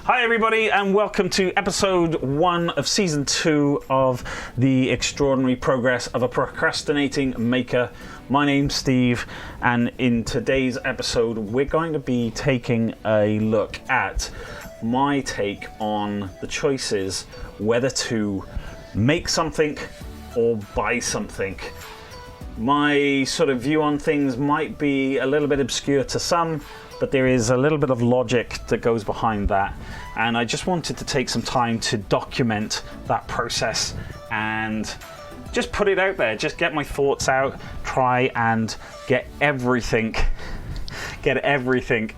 Hi everybody, and welcome to episode 1 of season 2 of The Extraordinary Progress of a Procrastinating Maker. My name's Steve, and in today's episode we're going to be taking a look at my take on the choices whether to make something or buy something. My sort of view on things might be a little bit obscure to some, but there is a little bit of logic that goes behind that, and I just wanted to take some time to document that process and just put it out there, just get my thoughts out, try and get everything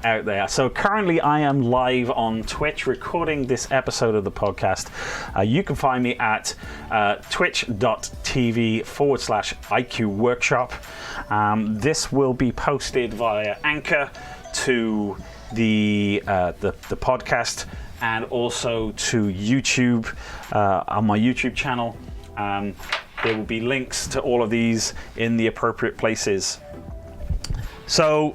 out there. So currently I am live on Twitch recording this episode of the podcast. You can find me at twitch.tv/IQ Workshop. This will be posted via Anchor to the podcast, and also to YouTube on my YouTube channel. There will be links to all of these in the appropriate places. So,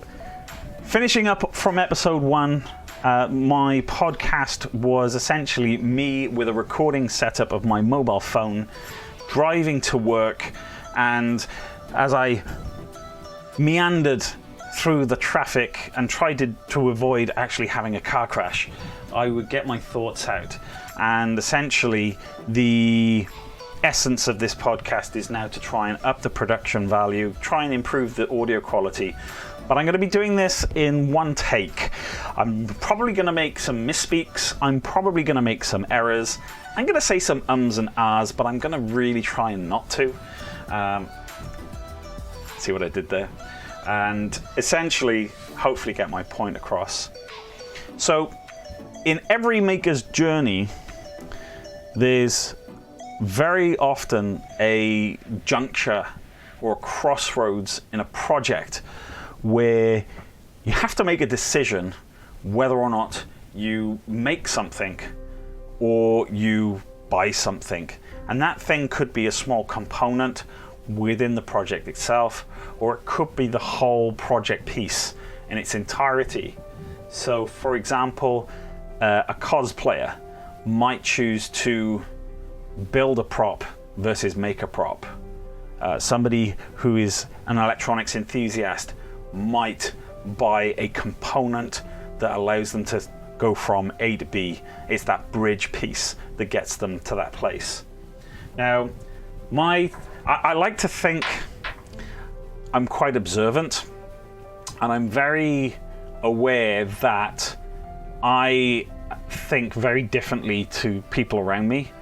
finishing up from episode 1, my podcast was essentially me with a recording setup of my mobile phone, driving to work, and as I meandered through the traffic and tried to avoid actually having a car crash, I would get my thoughts out. And essentially the essence of this podcast is now to try and up the production value, try and improve the audio quality. But I'm going to be doing this in one take. I'm probably going to make some misspeaks. I'm probably going to make some errors. I'm going to say some ums and ahs, but I'm going to really try and not to. See what I did there? And essentially, hopefully get my point across. So, in every maker's journey, there's very often a juncture or a crossroads in a project where you have to make a decision whether or not you make something or you buy something. And that thing could be a small component within the project itself, or it could be the whole project piece in its entirety. So for example, a cosplayer might choose to build a prop versus make a prop. Somebody who is an electronics enthusiast might buy a component that allows them to go from A to B. It's that bridge piece that gets them to that place. Now, I like to think I'm quite observant, and I'm very aware that I think very differently to people around me,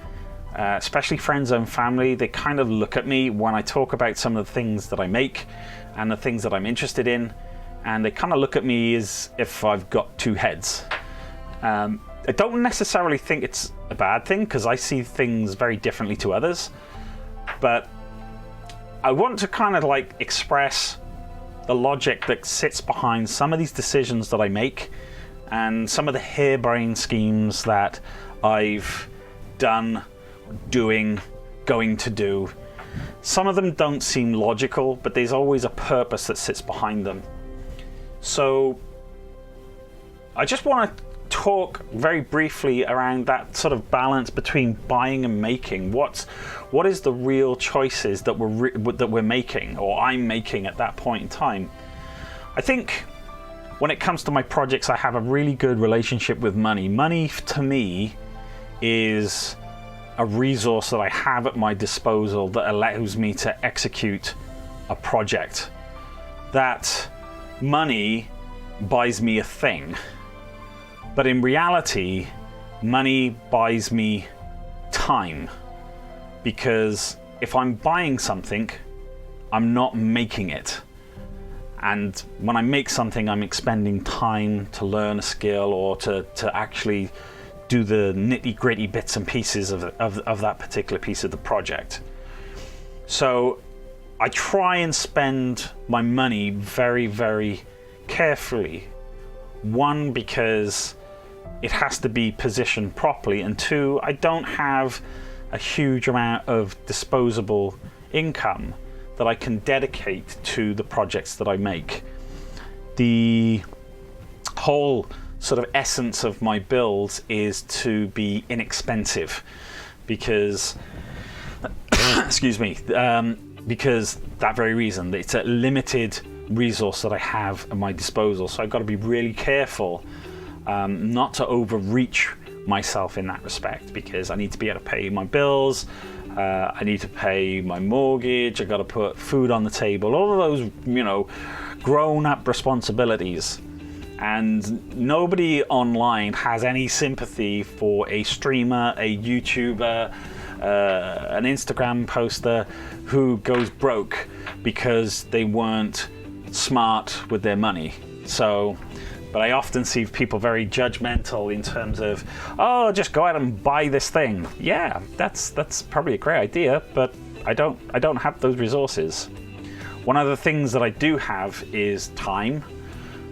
especially friends and family. They kind of look at me when I talk about some of the things that I make and the things that I'm interested in, and they kind of look at me as if I've got two heads. I don't necessarily think it's a bad thing, because I see things very differently to others, but I want to kind of like express the logic that sits behind some of these decisions that I make, and some of the harebrained schemes that I've done, doing, going to do. Some of them don't seem logical, but there's always a purpose that sits behind them. So I just want to talk very briefly around that sort of balance between buying and making. What is the real choices that we're making, or I'm making at that point in time? I think when it comes to my projects, I have a really good relationship with money. Money to me is a resource that I have at my disposal that allows me to execute a project. That money buys me a thing. But in reality, money buys me time, because if I'm buying something, I'm not making it. And when I make something, I'm expending time to learn a skill or to actually do the nitty-gritty bits and pieces of that particular piece of the project. So I try and spend my money very, very carefully. One, because it has to be positioned properly, and two, I don't have a huge amount of disposable income that I can dedicate to the projects that I make. The whole sort of essence of my builds is to be inexpensive, because excuse me, because that very reason. It's a limited resource that I have at my disposal, so I've got to be really careful not to overreach myself in that respect, because I need to be able to pay my bills, I need to pay my mortgage, I got to put food on the table, all of those, you know, grown-up responsibilities. And nobody online has any sympathy for a streamer, a YouTuber, an Instagram poster who goes broke because they weren't smart with their money. So, but I often see people very judgmental in terms of, oh, just go out and buy this thing. Yeah, that's probably a great idea, but I don't have those resources. One of the things that I do have is time.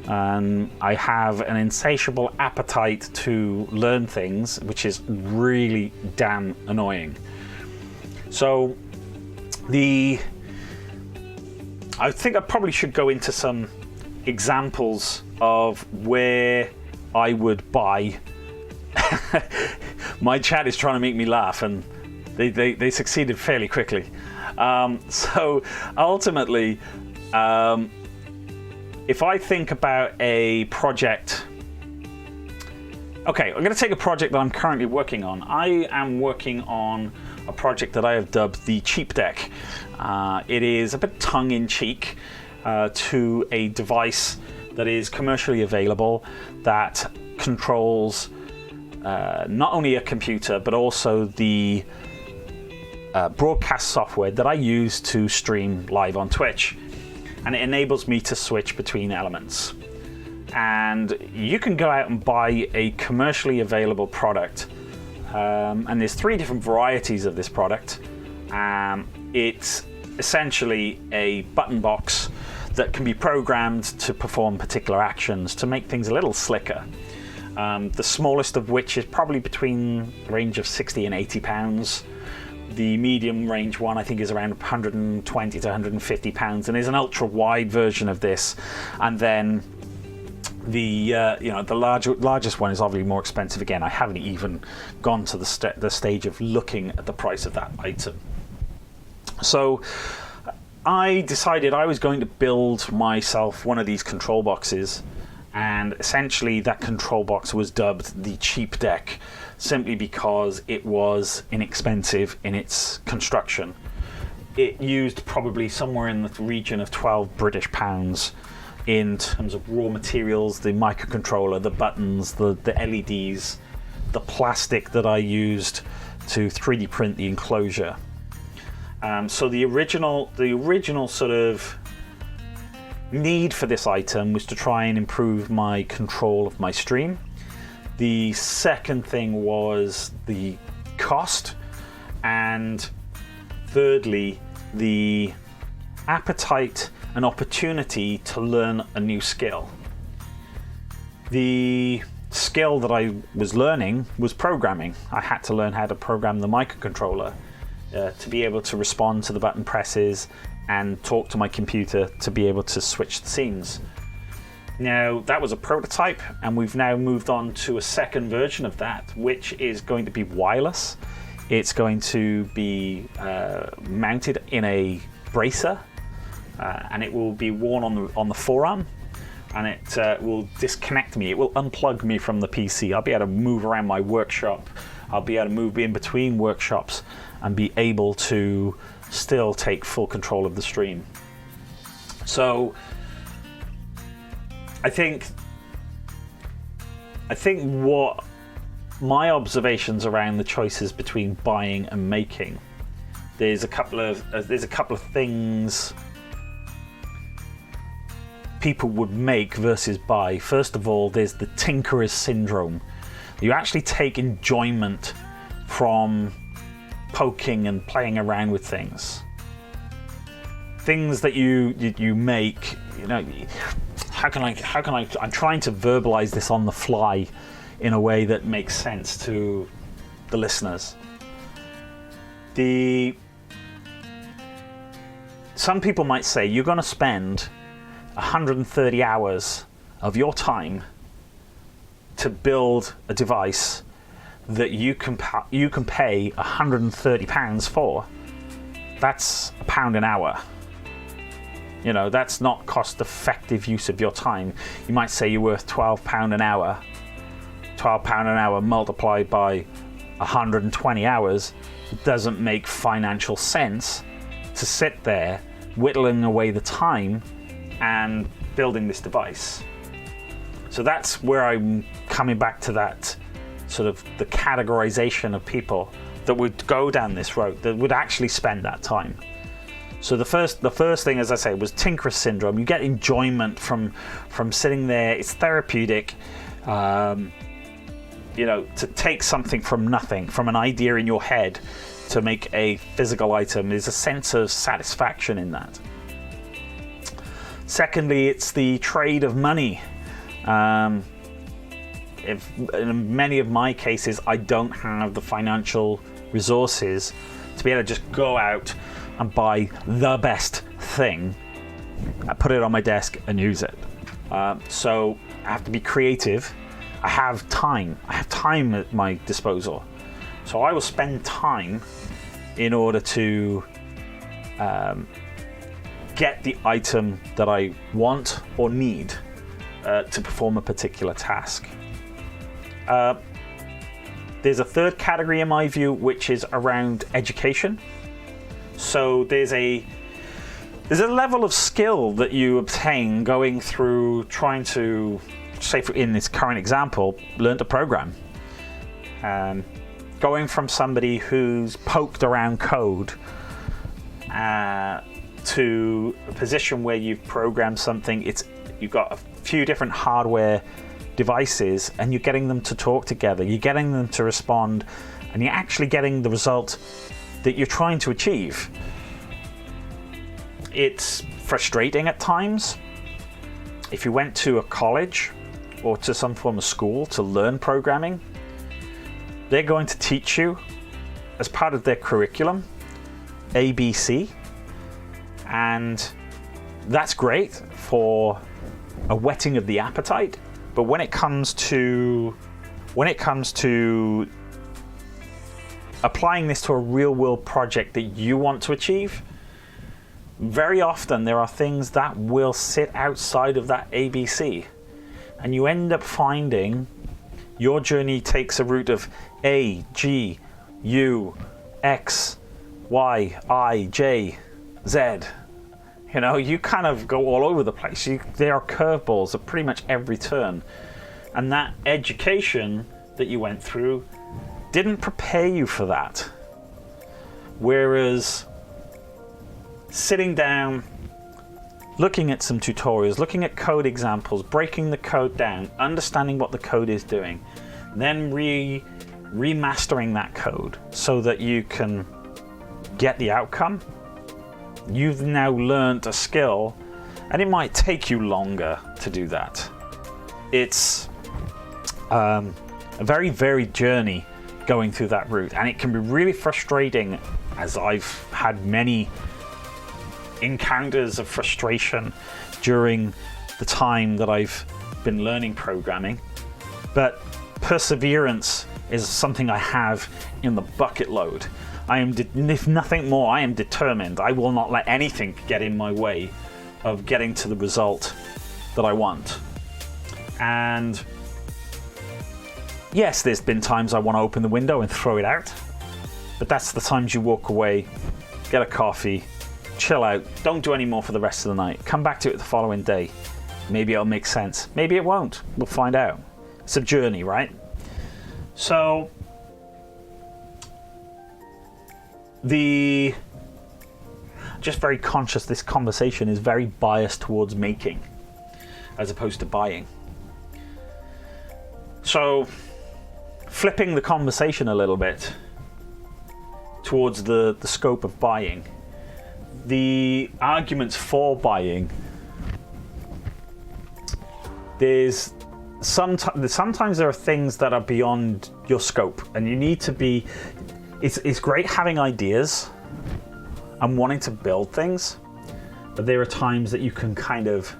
I have an insatiable appetite to learn things, which is really damn annoying. So I think I probably should go into some examples of where I would buy. My chat is trying to make me laugh, and they succeeded fairly quickly. So ultimately, if I think about a project, okay, I'm going to take a project that I'm currently working on. I am working on a project that I have dubbed the Cheap Deck. It is a bit tongue-in-cheek to a device that is commercially available that controls not only a computer but also the broadcast software that I use to stream live on Twitch. And it enables me to switch between elements. And you can go out and buy a commercially available product. And there's 3 different varieties of this product. It's essentially a button box that can be programmed to perform particular actions to make things a little slicker. The smallest of which is probably between a range of 60 and 80 pounds. The medium range one I think is around 120 to 150 pounds, and there's an ultra wide version of this. And then the the largest one is obviously more expensive. Again, I haven't even gone to the stage of looking at the price of that item. So I decided I was going to build myself one of these control boxes, and essentially that control box was dubbed the Cheap Deck, simply because it was inexpensive in its construction. It used probably somewhere in the region of 12 British pounds in terms of raw materials, the microcontroller, the buttons, the LEDs, the plastic that I used to 3D print the enclosure. So the original sort of need for this item was to try and improve my control of my stream. The second thing was the cost, and thirdly, the appetite and opportunity to learn a new skill. The skill that I was learning was programming. I had to learn how to program the microcontroller to be able to respond to the button presses and talk to my computer to be able to switch the scenes. Now, that was a prototype, and we've now moved on to a second version of that, which is going to be wireless. It's going to be mounted in a bracer, and it will be worn on the forearm, and it will disconnect me. It will unplug me from the PC. I'll be able to move around my workshop. I'll be able to move in between workshops and be able to still take full control of the stream. So I think what my observations around the choices between buying and making, there's a couple of things people would make versus buy. First of all, there's the tinkerer's syndrome. You actually take enjoyment from poking and playing around with things. Things that you make, you know. How can I? I'm trying to verbalize this on the fly in a way that makes sense to the listeners. Some people might say you're going to spend 130 hours of your time to build a device that you can pay £130 for, that's £1 an hour. You know, that's not cost-effective use of your time. You might say you're worth £12 an hour. £12 an hour multiplied by 120 hours doesn't make financial sense to sit there whittling away the time and building this device. So that's where I'm coming back to that sort of the categorization of people that would go down this road, that would actually spend that time. So the first thing, as I say, was tinkerer syndrome. You get enjoyment from sitting there. It's therapeutic. You know, to take something from nothing, from an idea in your head, to make a physical item. There's a sense of satisfaction in that. Secondly, it's the trade of money. If in many of my cases, I don't have the financial resources to be able to just go out and buy the best thing, I put it on my desk and use it. So I have to be creative. I have time at my disposal. So I will spend time in order to get the item that I want or need to perform a particular task. There's a third category in my view, which is around education. So there's a level of skill that you obtain going through trying to, say in this current example, learn to program. Going from somebody who's poked around code to a position where you've programmed something, you've got a few different hardware devices and you're getting them to talk together, you're getting them to respond, and you're actually getting the result that you're trying to achieve. It's frustrating at times. If you went to a college or to some form of school to learn programming, they're going to teach you as part of their curriculum ABC, and that's great for a whetting of the appetite. But when it comes to applying this to a real-world project that you want to achieve, very often there are things that will sit outside of that ABC, and you end up finding your journey takes a route of A, G, U, X, Y, I, J, Z. You know, you kind of go all over the place. There are curveballs at pretty much every turn. And that education that you went through didn't prepare you for that. Whereas sitting down, looking at some tutorials, looking at code examples, breaking the code down, understanding what the code is doing, then remastering that code so that you can get the outcome, you've now learned a skill, and it might take you longer to do that. It's a very varied journey going through that route, and it can be really frustrating, as I've had many encounters of frustration during the time that I've been learning programming. But perseverance is something I have in the bucket load. If nothing more, I am determined. I will not let anything get in my way of getting to the result that I want. And yes, there's been times I want to open the window and throw it out, but that's the times you walk away, get a coffee, chill out, don't do any more for the rest of the night, come back to it the following day. Maybe it'll make sense, maybe it won't, we'll find out. It's a journey, right? So just very conscious, this conversation is very biased towards making as opposed to buying. So flipping the conversation a little bit towards the scope of buying, the arguments for buying, sometimes there are things that are beyond your scope, and you need to be, it's great having ideas and wanting to build things, but there are times that you can kind of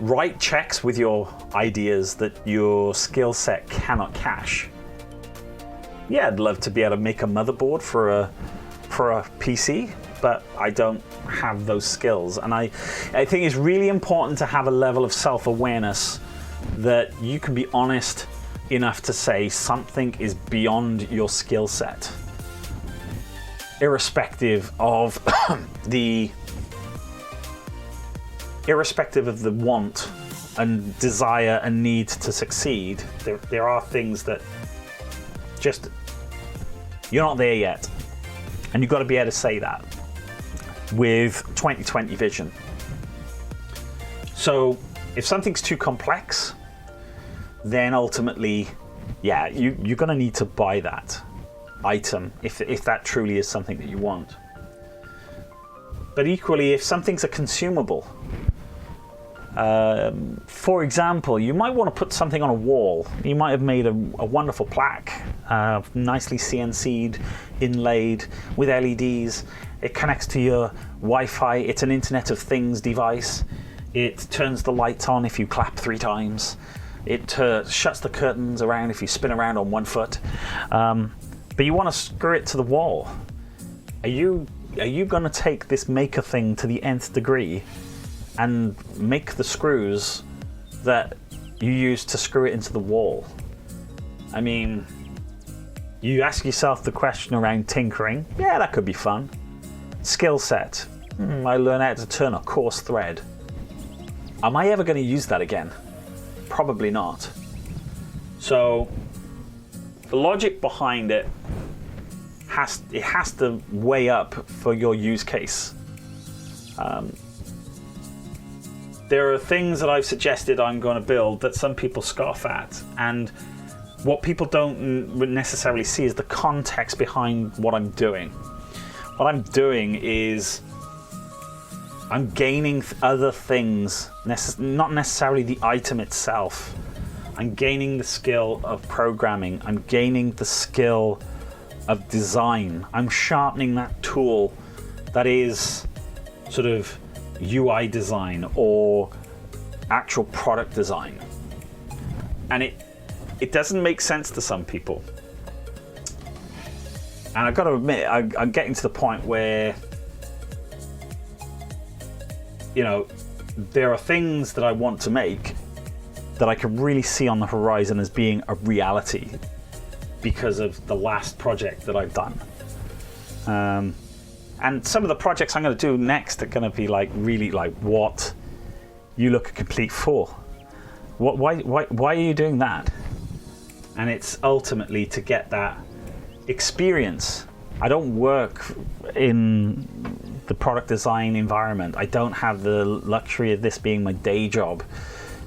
write checks with your ideas that your skill set cannot cash. Yeah, I'd love to be able to make a motherboard for a PC, but I don't have those skills. And I think it's really important to have a level of self-awareness that you can be honest enough to say something is beyond your skill set, irrespective of the want and desire and need to succeed. There are things that just, you're not there yet. And you've got to be able to say that with 20/20 vision. So if something's too complex, then ultimately, yeah, you're going to need to buy that item if that truly is something that you want. But equally, if something's a consumable, for example, you might want to put something on a wall. You might have made a wonderful plaque, nicely CNC'd, inlaid with LEDs. It connects to your Wi-Fi. It's an Internet of Things device. It turns the lights on if you clap 3 times. It shuts the curtains around if you spin around on 1 foot. But you want to screw it to the wall. Are you going to take this maker thing to the nth degree and make the screws that you use to screw it into the wall? I mean, you ask yourself the question around tinkering. Yeah, that could be fun. Skill set. I learn how to turn a coarse thread. Am I ever going to use that again? Probably not. So the logic behind it has to weigh up for your use case. There are things that I've suggested I'm going to build that some people scoff at, and what people don't necessarily see is the context behind what I'm doing. What I'm doing is I'm gaining other things, not necessarily the item itself. I'm gaining the skill of programming. I'm gaining the skill of design. I'm sharpening that tool that is sort of UI design or actual product design. And it doesn't make sense to some people. And I've got to admit, I'm getting to the point where, you know, there are things that I want to make that I can really see on the horizon as being a reality because of the last project that I've done. And some of the projects I'm going to do next are going to be like really like what you look a complete fool. Why are you doing that? And it's ultimately to get that experience. I don't work in the product design environment. I don't have the luxury of this being my day job.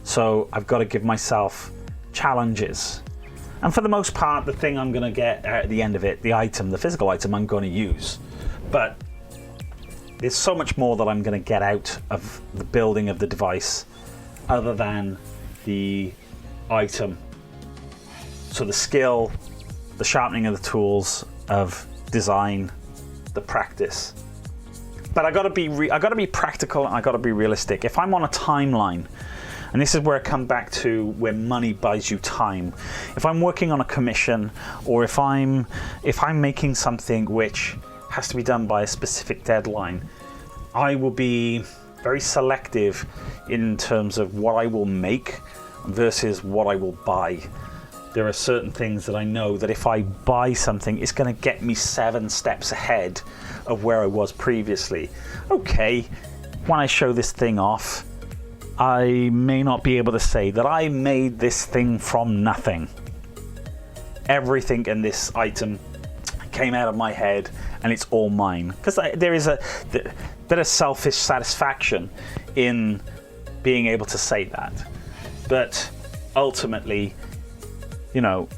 So I've got to give myself challenges. And for the most part, the thing I'm going to get at the end of it, the item, the physical item I'm going to use. But there's so much more that I'm going to get out of the building of the device other than the item. So the skill, the sharpening of the tools of design, the practice. But I got to be practical, and I got to be realistic. If I'm on a timeline, and this is where I come back to where money buys you time. If I'm working on a commission, or if I'm making something which has to be done by a specific deadline, I will be very selective in terms of what I will make versus what I will buy. There are certain things that I know that if I buy something, it's going to get me 7 steps ahead of where I was previously. Okay, when I show this thing off, I may not be able to say that I made this thing from nothing. Everything in this item came out of my head and it's all mine. Because there is a bit of selfish satisfaction in being able to say that. But ultimately, you know,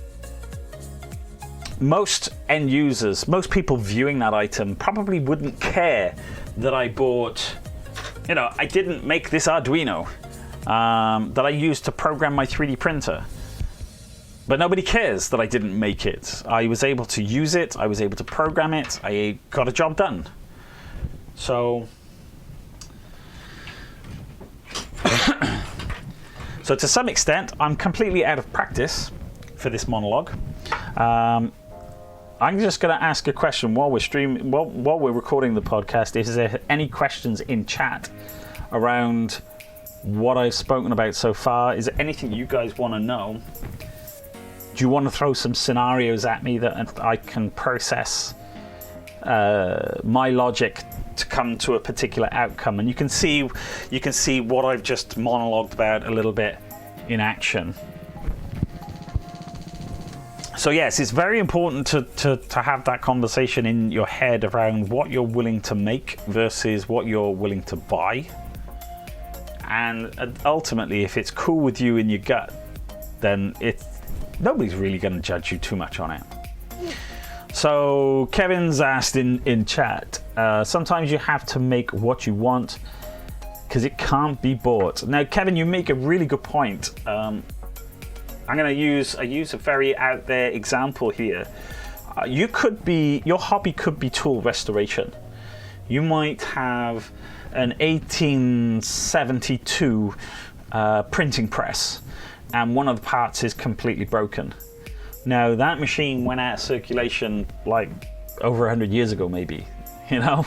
most end users, most people viewing that item probably wouldn't care that I bought, you know, I didn't make this Arduino that I used to program my 3D printer. But nobody cares that I didn't make it. I was able to use it, I was able to program it, I got a job done. So So to some extent, I'm completely out of practice for this monologue. I'm just going to ask a question while we're recording the podcast. Is there any questions in chat around what I've spoken about so far? Is there anything you guys want to know? Do you want to throw some scenarios at me that I can process my logic to come to a particular outcome? And you can see what I've just monologued about a little bit in action. So yes, it's very important to have that conversation in your head around what you're willing to make versus what you're willing to buy. And ultimately, if it's cool with you in your gut, then nobody's really going to judge you too much on it. So Kevin's asked in chat, sometimes you have to make what you want because it can't be bought. Now, Kevin, you make a really good point. I'm going to use a very out there example here. Your hobby could be tool restoration. You might have an 1872 printing press, and one of the parts is completely broken. Now, that machine went out of circulation like over 100 years ago, maybe, you know?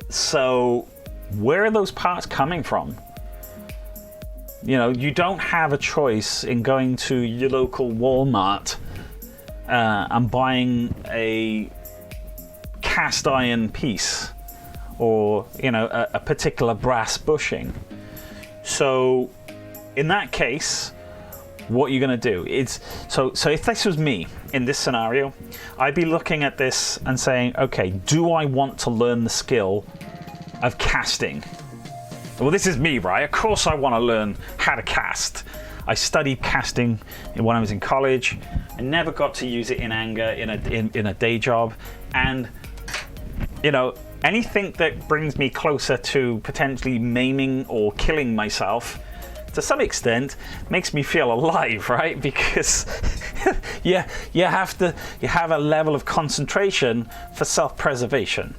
So where are those parts coming from? You know, you don't have a choice in going to your local Walmart and buying a cast iron piece or, you know, a particular brass bushing. So in that case, what you're going to do is, so if this was me in this scenario, I'd be looking at this and saying, okay, do I want to learn the skill of casting? Well, this is me, right? Of course I want to learn how to cast. I studied casting when I was in college. I never got to use it in anger in a day job. And, you know, anything that brings me closer to potentially maiming or killing myself, to some extent, makes me feel alive, right? Because you have a level of concentration for self-preservation.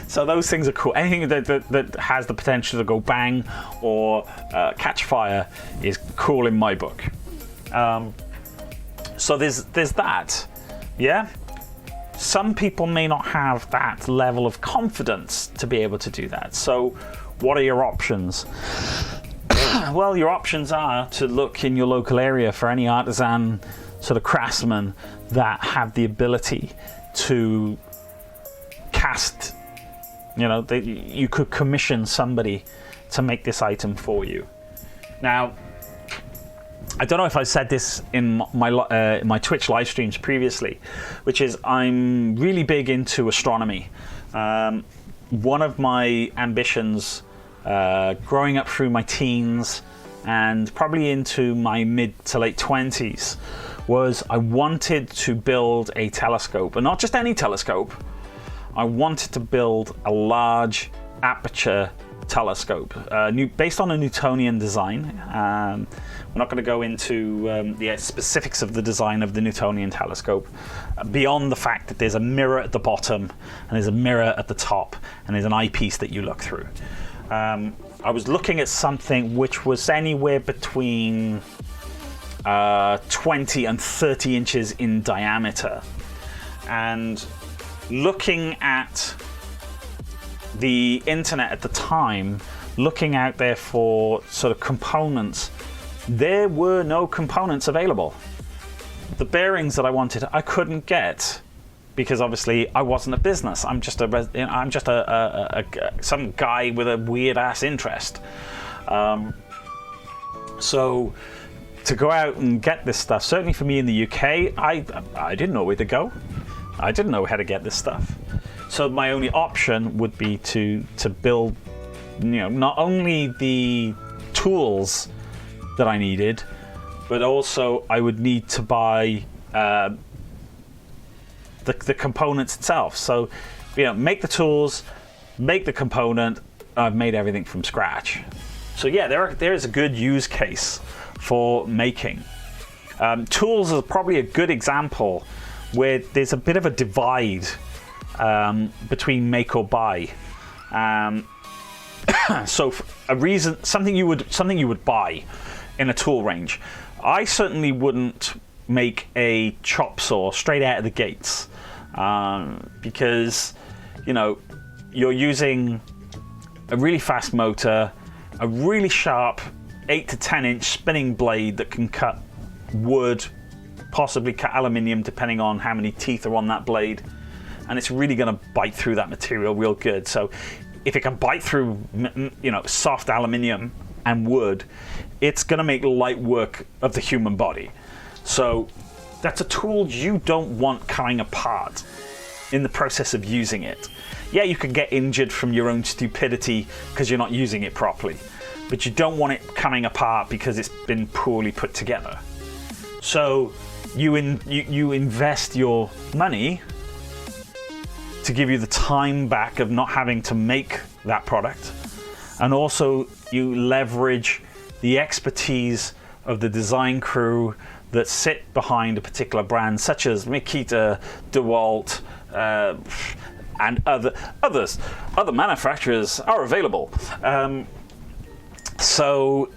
So those things are cool. Anything that has the potential to go bang or catch fire is cool in my book. So there's that, yeah? Some people may not have that level of confidence to be able to do that. So what are your options? Well, your options are to look in your local area for any artisan sort of craftsmen that have the ability to cast. You know, you could commission somebody to make this item for you. Now, I don't know if I said this in my Twitch live streams previously, which is I'm really big into astronomy. One of my ambitions growing up through my teens and probably into my mid to late 20s was I wanted to build a telescope, and not just any telescope. I wanted to build a large aperture telescope based on a Newtonian design. We're not going to go into the specifics of the design of the Newtonian telescope beyond the fact that there's a mirror at the bottom and there's a mirror at the top and there's an eyepiece that you look through. I was looking at something which was anywhere between 20 and 30 inches in diameter, and looking at the internet at the time, looking out there for sort of components, there were no components available. The bearings that I wanted, I couldn't get because obviously I wasn't a business. I'm just some guy with a weird ass interest. So to go out and get this stuff, certainly for me in the UK, I didn't know where to go. I didn't know how to get this stuff. So my only option would be to build, you know, not only the tools that I needed, but also I would need to buy the components itself. So, you know, make the tools, make the component. I've made everything from scratch. So yeah, there is a good use case for making. Tools is probably a good example where there's a bit of a divide between make or buy. So something you would buy in a tool range. I certainly wouldn't make a chop saw straight out of the gates, because you're using a really fast motor, a really sharp 8 to 10 inch spinning blade that can cut wood, possibly cut aluminium depending on how many teeth are on that blade, and it's really going to bite through that material real good. So if it can bite through soft aluminium and wood, it's going to make light work of the human body. So that's a tool you don't want coming apart in the process of using it. Yeah, you can get injured from your own stupidity because you're not using it properly, but you don't want it coming apart because it's been poorly put together. So you invest your money to give you the time back of not having to make that product, and also you leverage the expertise of the design crew that sit behind a particular brand, such as Makita, DeWalt, and other manufacturers are available. So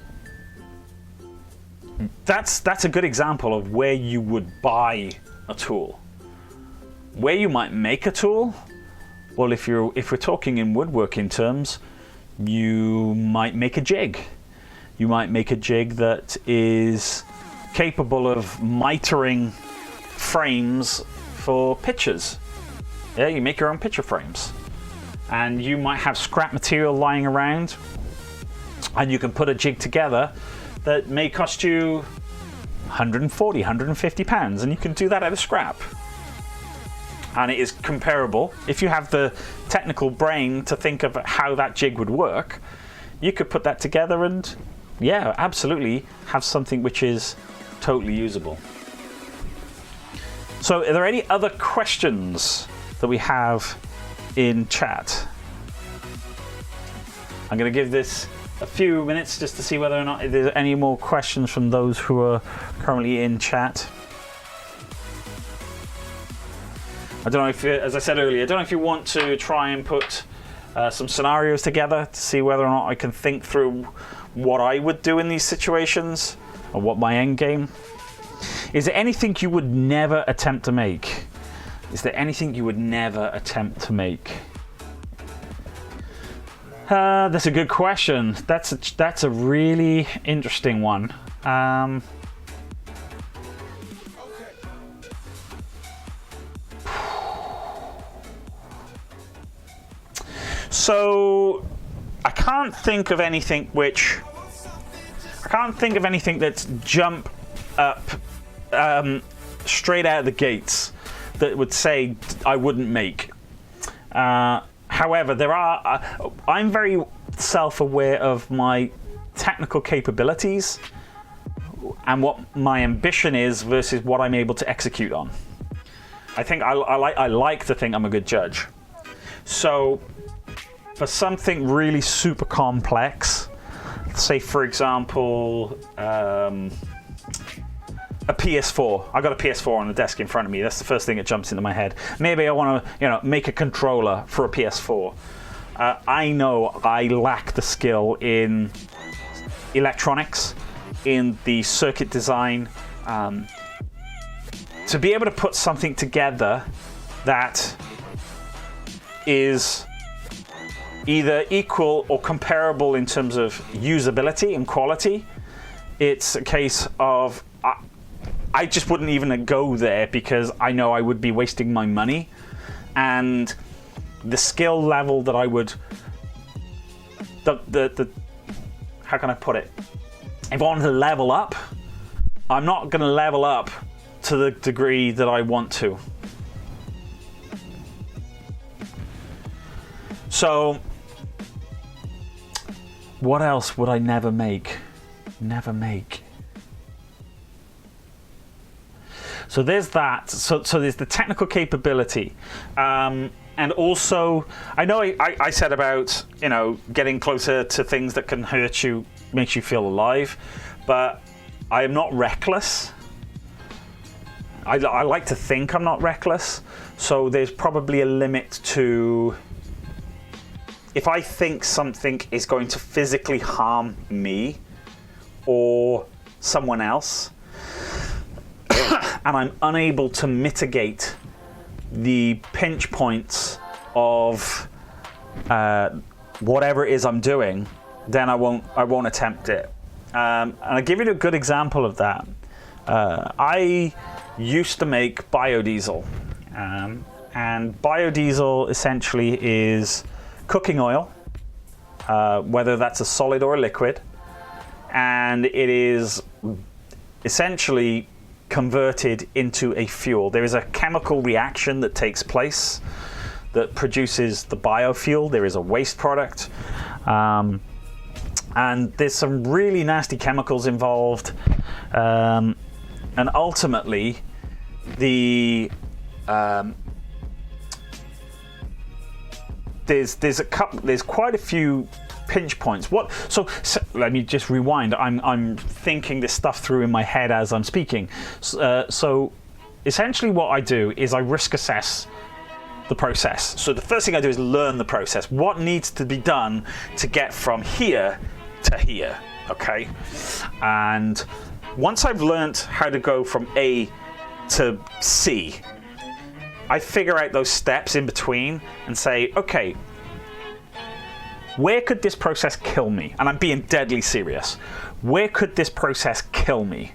that's a good example of where you would buy a tool. Where you might make a tool, well, if we're talking in woodworking terms, you might make a jig. You might make a jig that is capable of mitering frames for pictures. Yeah, you make your own picture frames, and you might have scrap material lying around, and you can put a jig together that may cost you 140, 150 pounds, and you can do that out of scrap. And it is comparable. If you have the technical brain to think of how that jig would work, you could put that together and, yeah, absolutely have something which is totally usable. So are there any other questions that we have in chat? I'm going to give this a few minutes just to see whether or not there's any more questions from those who are currently in chat. I don't know if, as I said earlier, I don't know if you want to try and put some scenarios together to see whether or not I can think through what I would do in these situations, or what my end game. Is there anything you would never attempt to make? Is there anything you would never attempt to make? That's a good question. That's a really interesting one. So I can't think of anything that's jump up straight out of the gates that would say I wouldn't make. However, I'm very self-aware of my technical capabilities and what my ambition is versus what I'm able to execute on. I think I like to think I'm a good judge. So for something really super complex, say for example, a PS4. I got a PS4 on the desk in front of me. That's the first thing that jumps into my head. Maybe I want to, make a controller for a PS4. I know I lack the skill in electronics, in the circuit design, to be able to put something together that is either equal or comparable in terms of usability and quality. It's a case of I just wouldn't even go there because I know I would be wasting my money, and the skill level that I would how can I put it? If I wanted to level up, I'm not going to level up to the degree that I want to. So what else would I never make? Never make. So there's that. So there's the technical capability. And also, I know I said about, getting closer to things that can hurt you, makes you feel alive, but I am not reckless. I like to think I'm not reckless. So there's probably a limit to if I think something is going to physically harm me or someone else, and I'm unable to mitigate the pinch points of whatever it is I'm doing, then I won't attempt it. And I'll give you a good example of that. I used to make biodiesel, and biodiesel essentially is cooking oil, whether that's a solid or a liquid, and it is essentially converted into a fuel. There is a chemical reaction that takes place that produces the biofuel. There is a waste product, and there's some really nasty chemicals involved, and ultimately there's quite a few pinch points. So let me just rewind. I'm thinking this stuff through in my head as I'm speaking. So essentially what I do is I risk assess the process. So the first thing I do is learn the process. What needs to be done to get from here to here, okay? And once I've learned how to go from A to C, I figure out those steps in between and say, okay, where could this process kill me? And I'm being deadly serious. Where could this process kill me?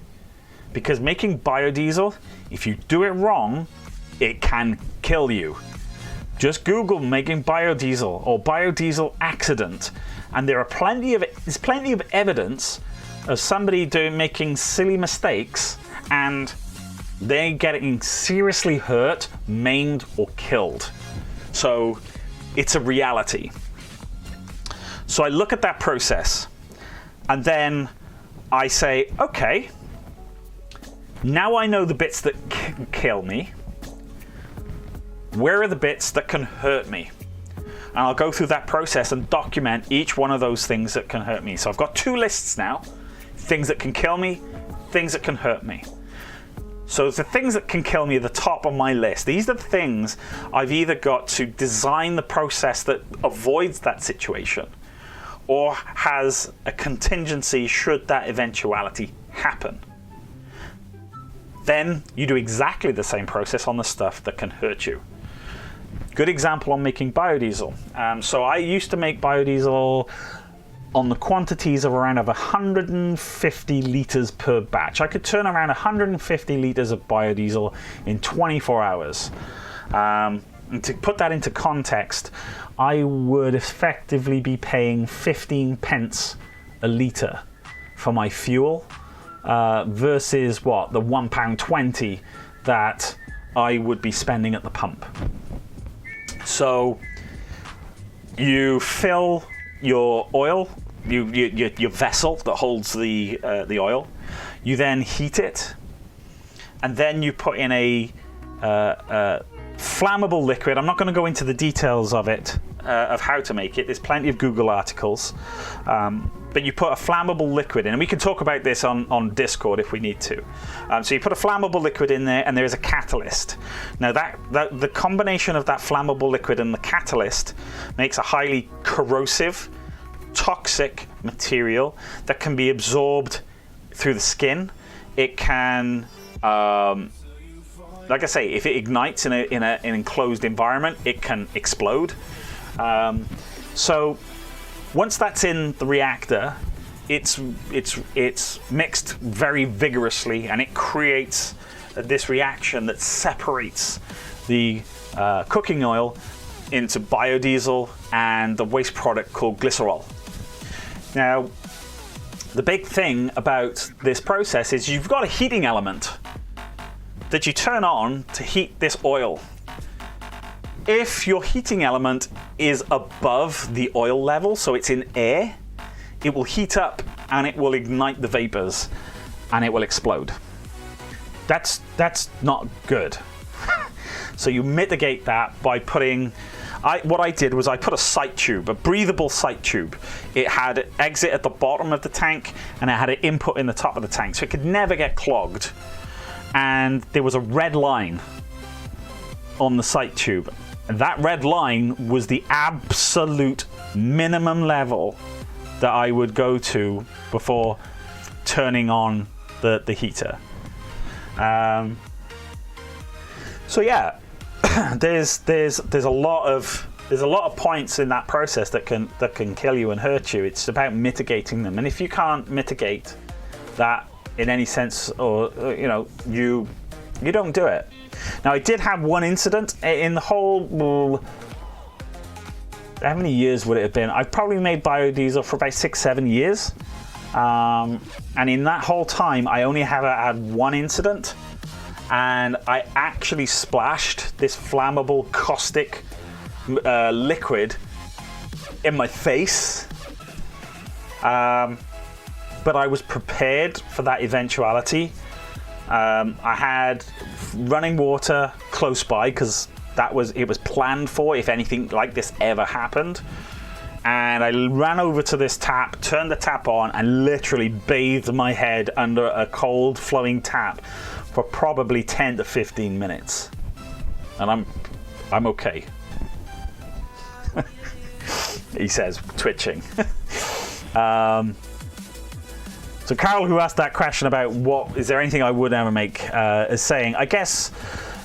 Because making biodiesel, if you do it wrong, it can kill you. Just Google making biodiesel or biodiesel accident, and there's plenty of evidence of somebody making silly mistakes and they getting seriously hurt, maimed, or killed. So it's a reality. So I look at that process and then I say, okay, now I know the bits that kill me. Where are the bits that can hurt me? And I'll go through that process and document each one of those things that can hurt me. So I've got two lists now: things that can kill me, things that can hurt me. So the things that can kill me are the top of my list. These are the things I've either got to design the process that avoids that situation or has a contingency should that eventuality happen. Then you do exactly the same process on the stuff that can hurt you. Good example on making biodiesel. So I used to make biodiesel on the quantities of around 150 litres per batch. I could turn around 150 litres of biodiesel in 24 hours. And to put that into context, I would effectively be paying 15 pence a litre for my fuel versus the £1.20 that I would be spending at the pump. So you fill your oil, your vessel that holds the oil. You then heat it, and then you put in a flammable liquid. I'm not going to go into the details of it, of how to make it. There's plenty of Google articles. But you put a flammable liquid in, and we can talk about this on Discord if we need to. So you put a flammable liquid in there, and there is a catalyst. Now the combination of that flammable liquid and the catalyst makes a highly corrosive, toxic material that can be absorbed through the skin. It can, like I say, if it ignites in an enclosed environment, it can explode. So once that's in the reactor, it's mixed very vigorously, and it creates this reaction that separates the cooking oil into biodiesel and the waste product called glycerol. Now, the big thing about this process is you've got a heating element that you turn on to heat this oil. If your heating element is above the oil level, so it's in air, it will heat up and it will ignite the vapors and it will explode. That's not good. So you mitigate that by putting, what I did was I put a sight tube, a breathable sight tube. It had an exit at the bottom of the tank and it had an input in the top of the tank, so it could never get clogged. And there was a red line on the sight tube. And that red line was the absolute minimum level that I would go to before turning on the heater. So yeah, there's a lot of points in that process that can kill you and hurt you. It's about mitigating them, and if you can't mitigate that in any sense, or you don't do it. Now, I did have one incident in the whole. How many years would it have been? I've probably made biodiesel for about 6-7 years, and in that whole time, I only had one incident, and I actually splashed this flammable caustic liquid in my face. But I was prepared for that eventuality. I had running water close by because it was planned for if anything like this ever happened. And I ran over to this tap, turned the tap on, and literally bathed my head under a cold flowing tap for probably 10 to 15 minutes. And I'm okay. He says, twitching. So Carol, who asked that question about is there anything I would ever make, is saying, I guess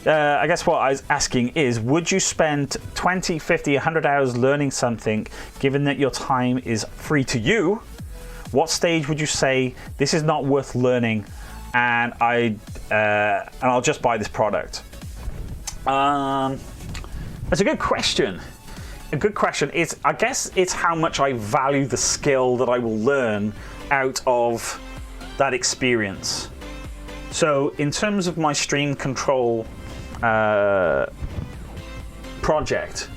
what I was asking is, would you spend 20, 50, 100 hours learning something, given that your time is free to you? What stage would you say this is not worth learning, and I'll just buy this product? That's a good question. A good question. I guess it's how much I value the skill that I will learn out of that experience. So in terms of my stream control project,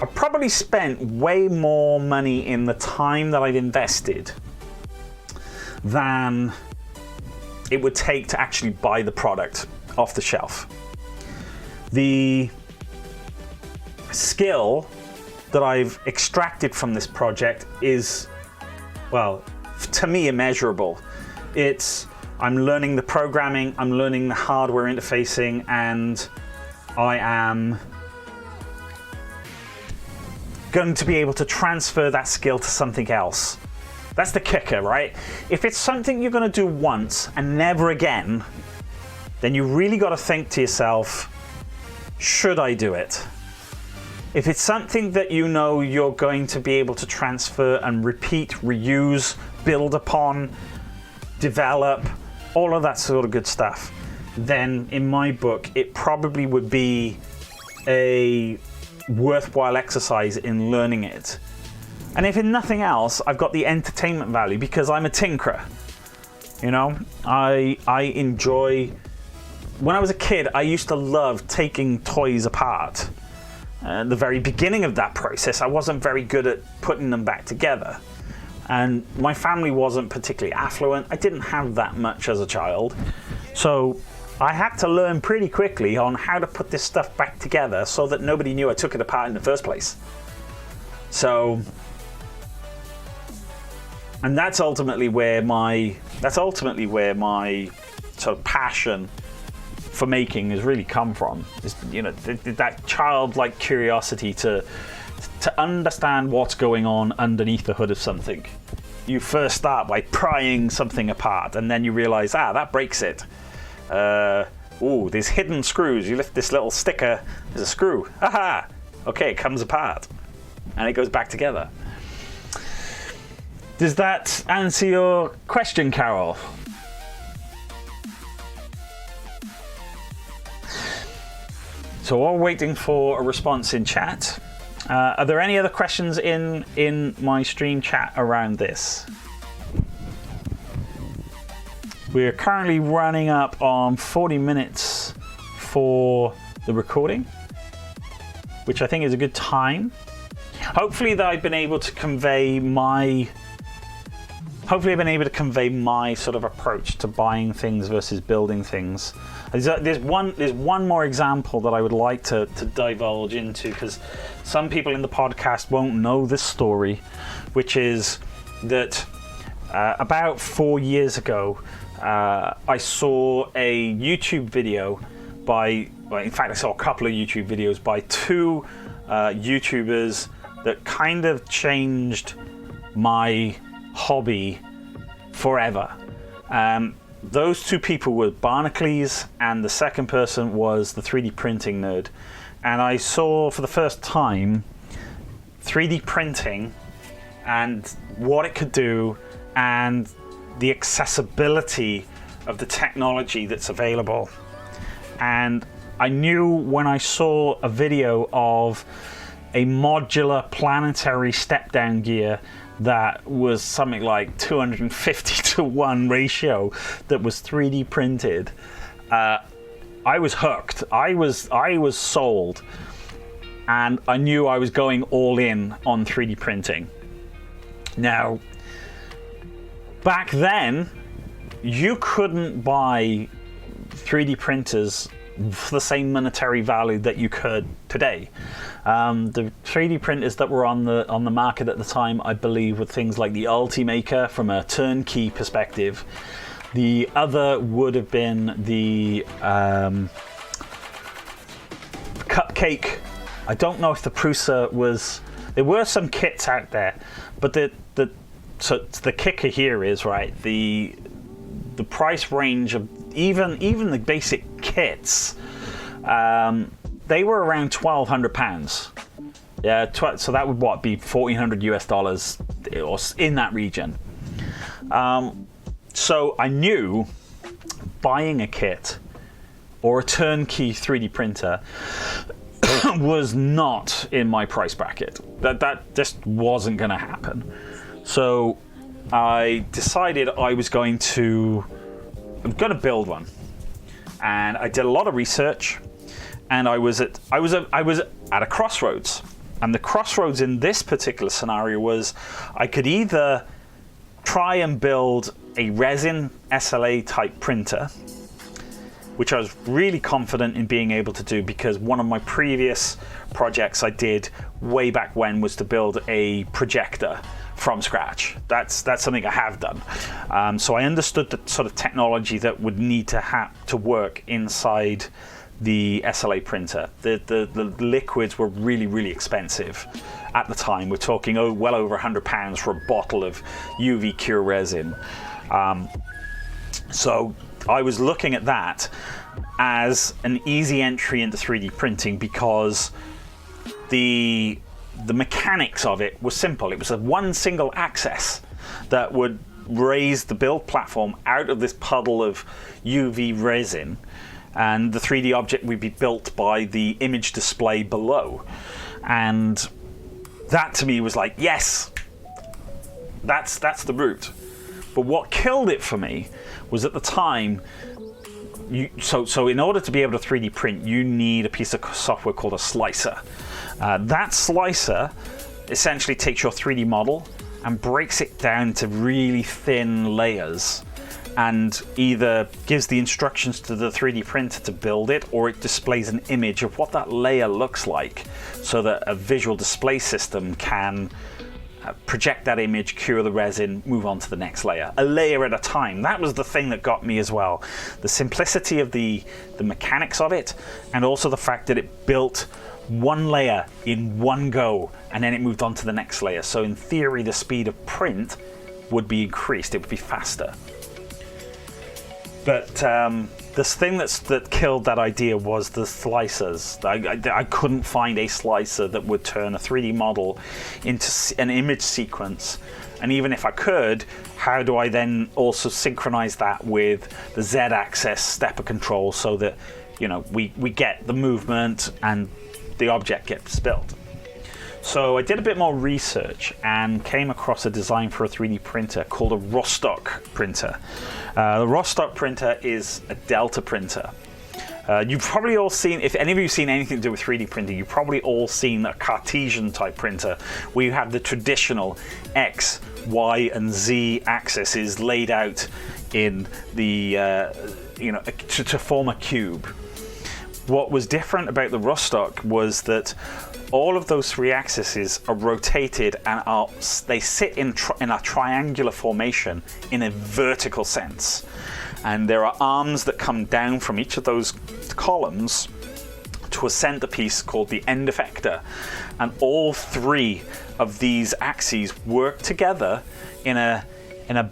I probably spent way more money in the time that I've invested than it would take to actually buy the product off the shelf. The skill that I've extracted from this project is, well, to me, immeasurable. I'm learning the programming, I'm learning the hardware interfacing, and I am going to be able to transfer that skill to something else. That's the kicker, right? If it's something you're going to do once and never again, then you really got to think to yourself, should I do it? If it's something that you know you're going to be able to transfer and repeat, reuse, build upon, develop, all of that sort of good stuff, then in my book, it probably would be a worthwhile exercise in learning it. And if in nothing else, I've got the entertainment value because I'm a tinkerer. I enjoy. When I was a kid, I used to love taking toys apart. At the very beginning of that process, I wasn't very good at putting them back together. And my family wasn't particularly affluent. I didn't have that much as a child. So I had to learn pretty quickly on how to put this stuff back together so that nobody knew I took it apart in the first place. And that's ultimately where my sort of passion for making has really come from. Is, that childlike curiosity to understand what's going on underneath the hood of something. You first start by prying something apart, and then you realize, that breaks it. There's hidden screws. You lift this little sticker, there's a screw. Aha! Okay, it comes apart, and it goes back together. Does that answer your question, Carol? So while waiting for a response in chat, are there any other questions in my stream chat around this? We're currently running up on 40 minutes for the recording, which I think is a good time. Hopefully that I've been able to convey my sort of approach to buying things versus building things. There's one more example that I would like to divulge into, because some people in the podcast won't know this story, which is that about 4 years ago, I saw a YouTube video in fact I saw a couple of YouTube videos by two YouTubers that kind of changed my hobby forever. Those two people were Barnacules, and the second person was the 3D printing nerd. And I saw for the first time 3D printing and what it could do and the accessibility of the technology that's available. And I knew when I saw a video of a modular planetary step-down gear that was something like 250-to-1 ratio that was 3D printed, I was hooked. I was sold, and I knew I was going all in on 3D printing. Now, back then, you couldn't buy 3D printers for the same monetary value that you could today. The 3D printers that were on the market at the time, I believe, were things like the Ultimaker from a turnkey perspective. The other would have been the Cupcake. I don't know if the Prusa was. There were some kits out there, but so the kicker here is, right, the price range of even the basic kits, they were around £1,200. Yeah, so that would be $1,400 or in that region. So I knew buying a kit or a turnkey 3D printer was not in my price bracket. That just wasn't going to happen. So I decided I was going to build one, and I did a lot of research, and I was at a crossroads. And the crossroads in this particular scenario was I could either try and build a resin SLA type printer, which I was really confident in being able to do, because one of my previous projects I did way back when was to build a projector from scratch. That's something I have done. So I understood the sort of technology that would need to work inside the SLA printer. The liquids were really, really expensive at the time. We're talking well over £100 for a bottle of UV cure resin. So I was looking at that as an easy entry into 3D printing, because the mechanics of it was simple. It was one single axis that would raise the build platform out of this puddle of UV resin, and the 3D object would be built by the image display below. And that to me was like, yes, that's the route. But what killed it for me was, at the time, so in order to be able to 3D print, you need a piece of software called a slicer. That slicer essentially takes your 3D model and breaks it down to really thin layers, and either gives the instructions to the 3D printer to build it, or it displays an image of what that layer looks like, so that a visual display system can project that image, cure the resin, move on to the next layer, a layer at a time. That was the thing that got me as well. The simplicity of the mechanics of it, and also the fact that it built one layer in one go, and then it moved on to the next layer. So in theory, the speed of print would be increased, it would be faster. But this thing that killed that idea was the slicers. I couldn't find a slicer that would turn a 3D model into an image sequence. And even if I could, how do I then also synchronize that with the Z-axis stepper control, so that, you know, we get the movement and the object gets built? So I did a bit more research and came across a design for a 3D printer called a Rostock printer. The Rostock printer is a Delta printer. You've probably all seen, if any of you have seen anything to do with 3D printing, you've probably all seen a Cartesian type printer, where you have the traditional X, Y, and Z axes laid out in the, to form a cube. What was different about the Rostock was that all of those three axes are rotated, and they sit in a triangular formation in a vertical sense. And there are arms that come down from each of those columns to to a centerpiece called the end effector. And all three of these axes work together in a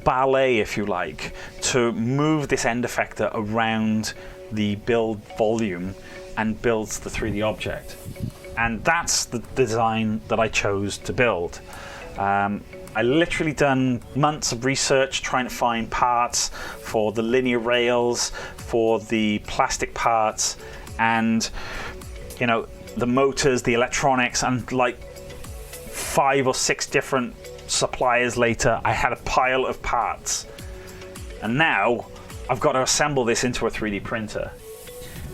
ballet, if you like, to move this end effector around the build volume and builds the 3D object. And that's the design that I chose to build. I literally done months of research trying to find parts for the linear rails, for the plastic parts, and you know, the motors, the electronics, and like 5 or 6 different suppliers later, I had a pile of parts. And now I've got to assemble this into a 3D printer.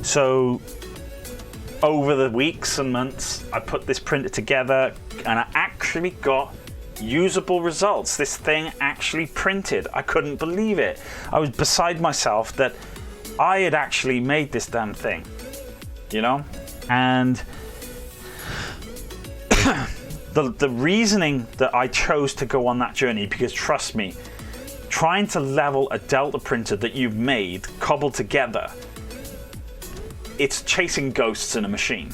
So over the weeks and months, I put this printer together and I actually got usable results. This thing actually printed. I couldn't believe it. I was beside myself that I had actually made this damn thing, you know? And the reasoning that I chose to go on that journey, because trust me, trying to level a Delta printer that you've made, cobbled together, it's chasing ghosts in a machine.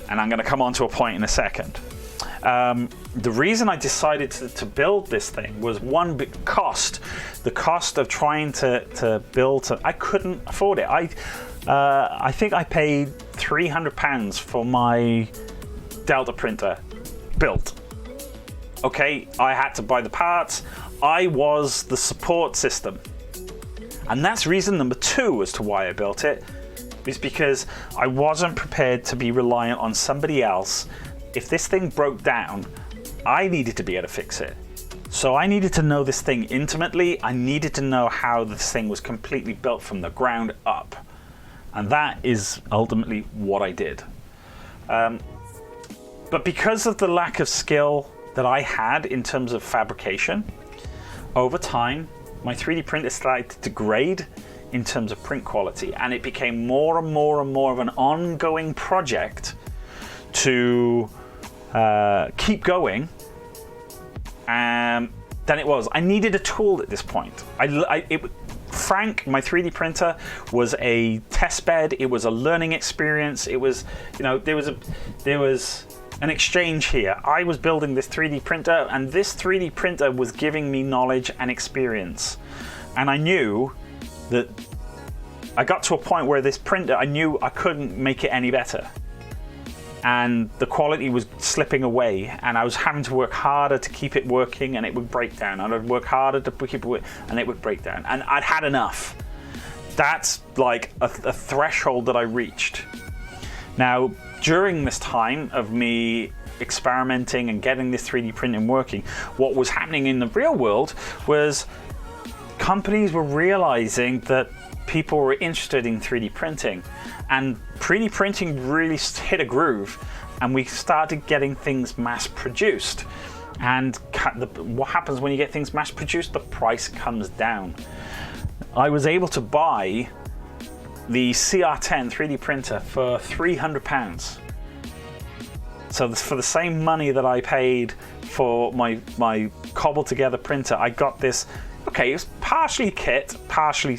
And I'm going to come on to a point in a second. The reason I decided to build this thing was one, cost. The cost of trying to build, I couldn't afford it. I think I paid £300 for my Delta printer built. Okay, I had to buy the parts. I was the support system. And that's reason number 2 as to why I built it, is because I wasn't prepared to be reliant on somebody else. If this thing broke down, I needed to be able to fix it. So I needed to know this thing intimately. I needed to know how this thing was completely built from the ground up. And that is ultimately what I did. But because of the lack of skill that I had in terms of fabrication, over time, my 3D printer started to degrade in terms of print quality, and it became more and more and more of an ongoing project to keep going than it was. I needed a tool at this point. Frank, my 3D printer, was a test bed. It was a learning experience. It was, you know, there was an exchange here. I was building this 3D printer, and this 3D printer was giving me knowledge and experience. And I knew that I got to a point where this printer, I knew I couldn't make it any better. And the quality was slipping away, and I was having to work harder to keep it working, and it would break down. And I'd work harder to keep it working, and it would break down. And I'd had enough. That's like a threshold that I reached. Now, during this time of me experimenting and getting this 3D printing working, what was happening in the real world was companies were realizing that people were interested in 3D printing, and 3D printing really hit a groove, and we started getting things mass produced. And what happens when you get things mass produced? The price comes down. I was able to buy the CR10 3D printer for £300. So for the same money that I paid for my cobbled together printer, I got this. Okay, it was partially kit, partially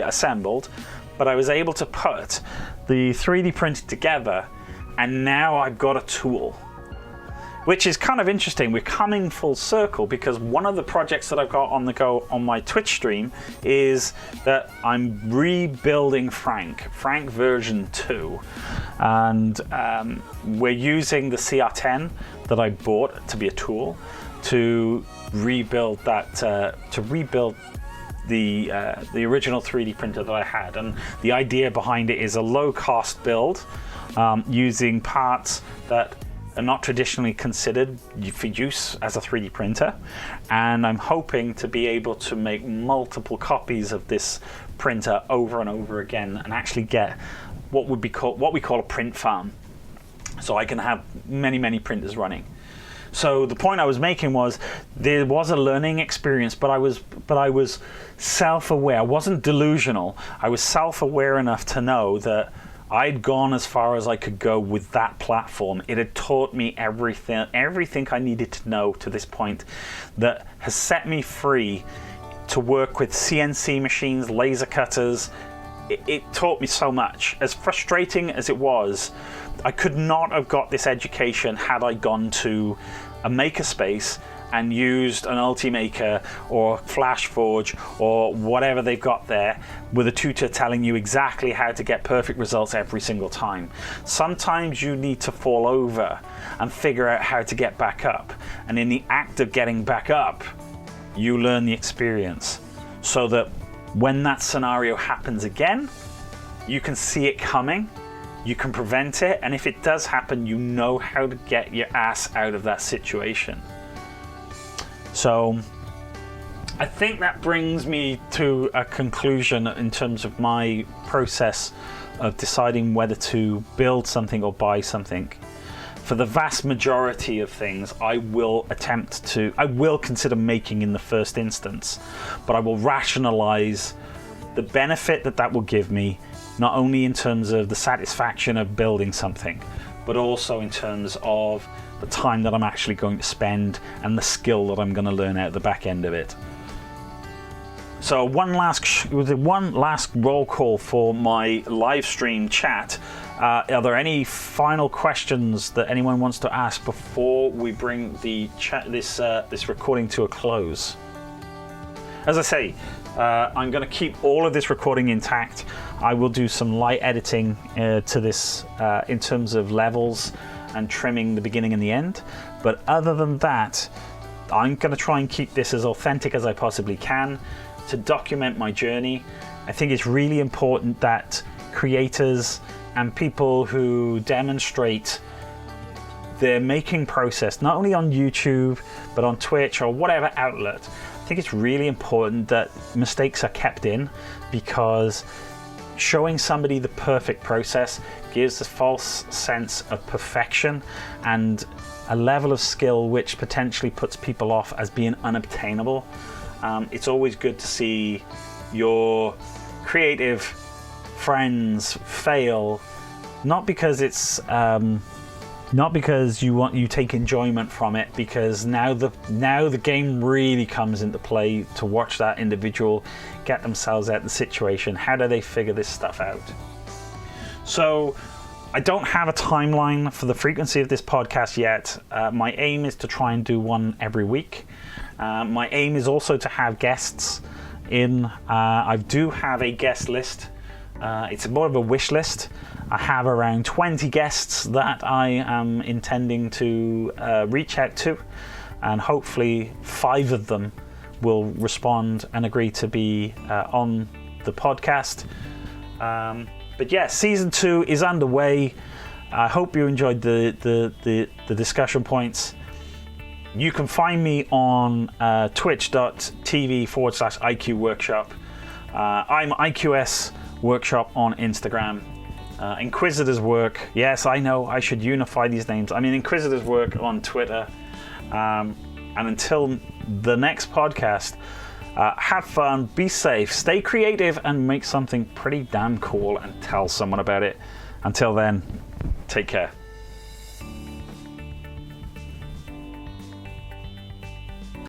assembled, but I was able to put the 3D printer together, and now I've got a tool, which is kind of interesting. We're coming full circle, because one of the projects that I've got on the go on my Twitch stream is that I'm rebuilding Frank version 2, and we're using the CR10 that I bought to be a tool to rebuild that, to rebuild the original 3D printer that I had. And the idea behind it is a low-cost build using parts that are not traditionally considered for use as a 3D printer, and I'm hoping to be able to make multiple copies of this printer over and over again, and actually get what we call a print farm, so I can have many printers running. So the point I was making was there was a learning experience, but I was self-aware. I wasn't delusional. I was self-aware enough to know that I'd gone as far as I could go with that platform. It had taught me everything I needed to know to this point, that has set me free to work with CNC machines, laser cutters. it taught me so much. As frustrating as it was, I could not have got this education had I gone to a makerspace and used an Ultimaker or FlashForge or whatever they've got there with a tutor telling you exactly how to get perfect results every single time. Sometimes you need to fall over and figure out how to get back up. And in the act of getting back up, you learn the experience so that when that scenario happens again, you can see it coming, you can prevent it, and if it does happen, you know how to get your ass out of that situation. So I think that brings me to a conclusion in terms of my process of deciding whether to build something or buy something. For the vast majority of things, I will consider making in the first instance, but I will rationalize the benefit that will give me, not only in terms of the satisfaction of building something, but also in terms of the time that I'm actually going to spend and the skill that I'm going to learn out the back end of it. So one last roll call for my live stream chat. Are there any final questions that anyone wants to ask before we bring the chat, this recording to a close? As I say, I'm going to keep all of this recording intact. I will do some light editing to this in terms of levels and trimming the beginning and the end. But other than that, I'm going to try and keep this as authentic as I possibly can to document my journey. I think it's really important that creators and people who demonstrate their making process, not only on YouTube, but on Twitch or whatever outlet, I think it's really important that mistakes are kept in, because showing somebody the perfect process gives a false sense of perfection and a level of skill which potentially puts people off as being unobtainable. It's always good to see your creative friends fail, not because it's not because you take enjoyment from it, because now the game really comes into play to watch that individual get themselves out of the situation. How do they figure this stuff out? So I don't have a timeline for the frequency of this podcast yet. My aim is to try and do one every week. My aim is also to have guests in. I do have a guest list. It's more of a wish list. I have around 20 guests that I am intending to reach out to, and hopefully 5 of them will respond and agree to be on the podcast. But yeah, season 2 is underway. I hope you enjoyed the discussion points. You can find me on twitch.tv/IQ Workshop. I'm IQS Workshop on Instagram. Inquisitor's Work, yes, I know I should unify these names. I mean, Inquisitor's Work on Twitter. And until the next podcast, have fun, be safe, stay creative, and make something pretty damn cool and tell someone about it. Until then, take care.